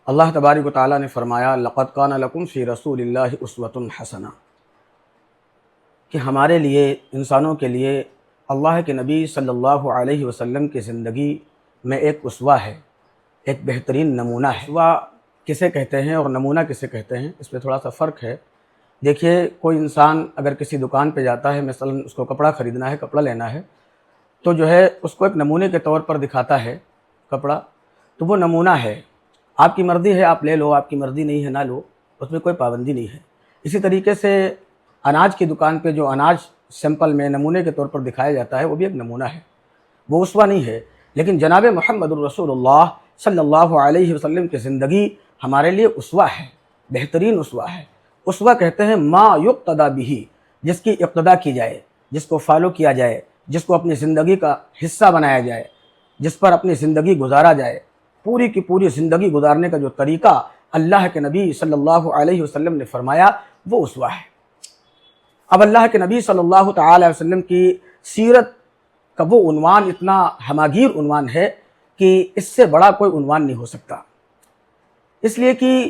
اللہ تبارک و تعالیٰ نے فرمایا لقد کان لکم فی رسول اللہ اسوۃ حسنہ، کہ ہمارے لیے، انسانوں کے لیے اللہ کے نبی صلی اللہ علیہ وسلم کی زندگی میں ایک اسوہ ہے، ایک بہترین نمونہ ہے۔ اسوہ کسے کہتے ہیں اور نمونہ کسے کہتے ہیں، اس میں تھوڑا سا فرق ہے۔ دیکھیے، کوئی انسان اگر کسی دکان پہ جاتا ہے، مثلا اس کو کپڑا خریدنا ہے، کپڑا لینا ہے، تو جو ہے اس کو ایک نمونے کے طور پر دکھاتا ہے کپڑا، تو وہ نمونہ ہے۔ آپ کی مرضی ہے آپ لے لو، آپ کی مرضی نہیں ہے نہ لو، اس میں کوئی پابندی نہیں ہے۔ اسی طریقے سے اناج کی دکان پہ جو اناج سیمپل میں نمونے کے طور پر دکھایا جاتا ہے، وہ بھی ایک نمونہ ہے، وہ اسوہ نہیں ہے۔ لیکن جناب محمد الرسول اللہ صلی اللہ علیہ وسلم کی زندگی ہمارے لیے اسوہ ہے، بہترین اسوہ ہے۔ اسوہ کہتے ہیں ما یقتدی بہ، جس کی اقتداء کی جائے، جس کو فالو کیا جائے، جس کو اپنی زندگی کا حصہ بنایا جائے، جس پر اپنی زندگی گزارا جائے۔ پوری کی پوری زندگی گزارنے کا جو طریقہ اللہ کے نبی صلی اللہ علیہ وسلم نے فرمایا، وہ اسوہ ہے۔ اب اللہ کے نبی صلی اللہ تعالی علیہ وسلم کی سیرت کا وہ عنوان اتنا ہماگیر عنوان ہے کہ اس سے بڑا کوئی عنوان نہیں ہو سکتا، اس لیے کہ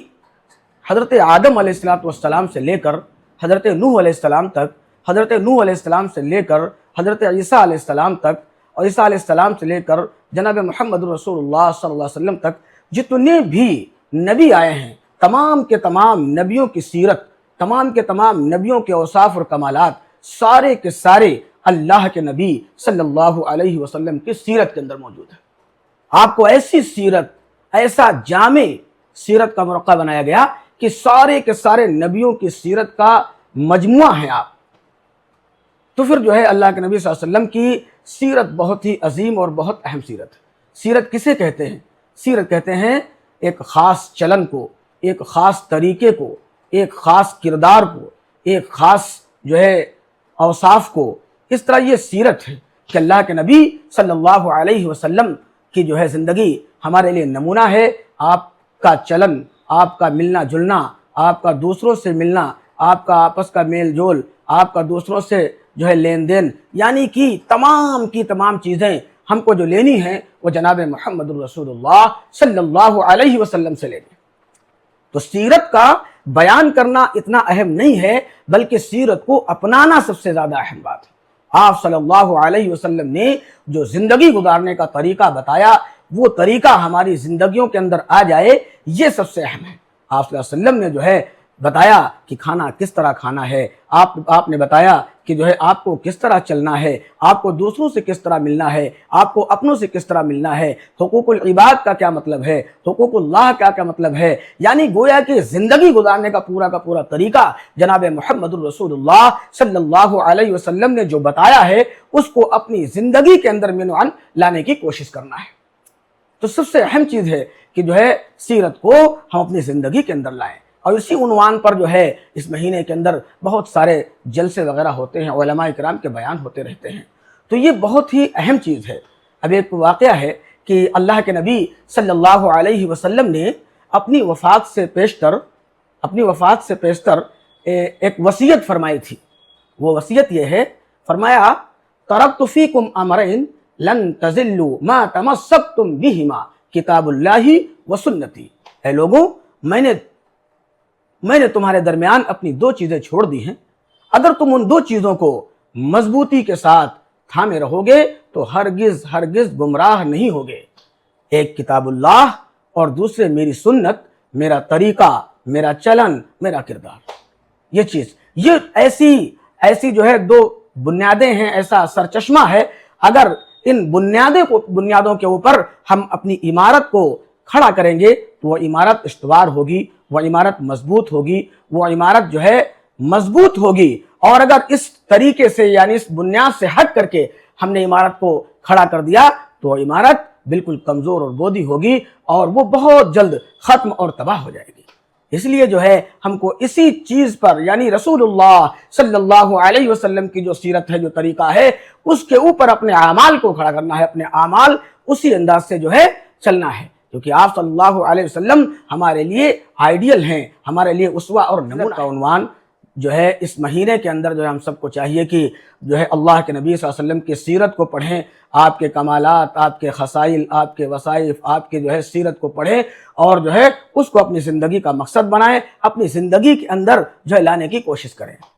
حضرت آدم علیہ السلام سے لے کر حضرت نوح علیہ السلام تک، حضرت نوح علیہ السلام سے لے کر حضرت عیسیٰ علیہ السلام تک، اور عیسیٰ علیہ السلام سے لے کر جناب محمد رسول اللہ صلی اللہ علیہ وسلم تک جتنے بھی نبی آئے ہیں، تمام کے تمام نبیوں کی سیرت، تمام کے تمام نبیوں کے اوصاف اور کمالات سارے کے سارے اللہ کے نبی صلی اللہ علیہ وسلم کی سیرت کے اندر موجود ہے۔ آپ کو ایسی سیرت، ایسا جامع سیرت کا مرقع بنایا گیا کہ سارے کے سارے نبیوں کی سیرت کا مجموعہ ہیں آپ۔ تو پھر جو ہے اللہ کے نبی صلی اللہ علیہ وسلم کی سیرت بہت ہی عظیم اور بہت اہم سیرت ہے۔ سیرت کسے کہتے ہیں؟ سیرت کہتے ہیں ایک خاص چلن کو، ایک خاص طریقے کو، ایک خاص کردار کو، ایک خاص جو ہے اوصاف کو۔ اس طرح یہ سیرت ہے کہ اللہ کے نبی صلی اللہ علیہ وسلم کی جو ہے زندگی ہمارے لیے نمونہ ہے۔ آپ کا چلن، آپ کا ملنا جلنا، آپ کا دوسروں سے ملنا، آپ کا آپس کا میل جول، آپ کا دوسروں سے جو ہے لین دین، یعنی کہ تمام کی تمام چیزیں ہم کو جو لینی ہیں وہ جناب محمد الرسول اللہ صلی اللہ علیہ وسلم سے لینی۔ تو سیرت کا بیان کرنا اتنا اہم نہیں ہے، بلکہ سیرت کو اپنانا سب سے زیادہ اہم بات ہے۔ آپ صلی اللہ علیہ وسلم نے جو زندگی گزارنے کا طریقہ بتایا، وہ طریقہ ہماری زندگیوں کے اندر آ جائے، یہ سب سے اہم ہے۔ آپ صلی اللہ علیہ وسلم نے جو ہے بتایا کہ کھانا کس طرح کھانا ہے، آپ نے بتایا کہ جو ہے آپ کو کس طرح چلنا ہے، آپ کو دوسروں سے کس طرح ملنا ہے، آپ کو اپنوں سے کس طرح ملنا ہے، حقوق العباد کا کیا مطلب ہے، حقوق اللہ کا کیا مطلب ہے۔ یعنی گویا کہ زندگی گزارنے کا پورا طریقہ جناب محمد الرسول اللہ صلی اللہ علیہ وسلم نے جو بتایا ہے، اس کو اپنی زندگی کے اندر منعن لانے کی کوشش کرنا ہے۔ تو سب سے اہم چیز ہے کہ جو ہے سیرت کو ہم اپنی زندگی کے اندر لائیں۔ اور اسی عنوان پر جو ہے اس مہینے کے اندر بہت سارے جلسے وغیرہ ہوتے ہیں، علماء کرام کے بیان ہوتے رہتے ہیں۔ تو یہ بہت ہی اہم چیز ہے۔ اب ایک واقعہ ہے کہ اللہ کے نبی صلی اللہ علیہ وسلم نے اپنی وفات سے پیشتر ایک وصیت فرمائی تھی۔ وہ وصیت یہ ہے، فرمایا ترکت فیکم امرین لن تضلوا ما تمسکتم بہما کتاب اللہ و سنتی۔ اے لوگوں، میں نے تمہارے درمیان اپنی دو چیزیں چھوڑ دی ہیں، اگر تم ان دو چیزوں کو مضبوطی کے ساتھ تھامے رہو گے تو ہرگز گمراہ نہیں ہوگے۔ ایک کتاب اللہ اور دوسرے میری سنت، میرا طریقہ، میرا چلن، میرا کردار۔ یہ چیز، یہ ایسی جو ہے دو بنیادیں ہیں، ایسا سرچشمہ ہے۔ اگر ان بنیادوں کے اوپر ہم اپنی عمارت کو کھڑا کریں گے تو وہ عمارت استوار ہوگی، وہ عمارت مضبوط ہوگی، وہ عمارت جو ہے مضبوط ہوگی۔ اور اگر اس طریقے سے یعنی اس بنیاد سے ہٹ کر کے ہم نے عمارت کو کھڑا کر دیا تو وہ عمارت بالکل کمزور اور بودی ہوگی، اور وہ بہت جلد ختم اور تباہ ہو جائے گی۔ اس لیے جو ہے ہم کو اسی چیز پر، یعنی رسول اللہ صلی اللہ علیہ وسلم کی جو سیرت ہے، جو طریقہ ہے، اس کے اوپر اپنے اعمال کو کھڑا کرنا ہے، اپنے اعمال اسی انداز سے جو ہے چلنا ہے، کیونکہ آپ صلی اللہ علیہ وسلم ہمارے لیے آئیڈیل ہیں، ہمارے لیے اسوہ اور نمونہ کا عنوان جو ہے اس مہینے کے اندر جو ہے ہم سب کو چاہیے کہ جو ہے اللہ کے نبی صلی اللہ علیہ وسلم کی سیرت کو پڑھیں، آپ کے کمالات، آپ کے خصائل، آپ کے وصائف، آپ کے جو ہے سیرت کو پڑھیں اور جو ہے اس کو اپنی زندگی کا مقصد بنائیں، اپنی زندگی کے اندر جو ہے لانے کی کوشش کریں۔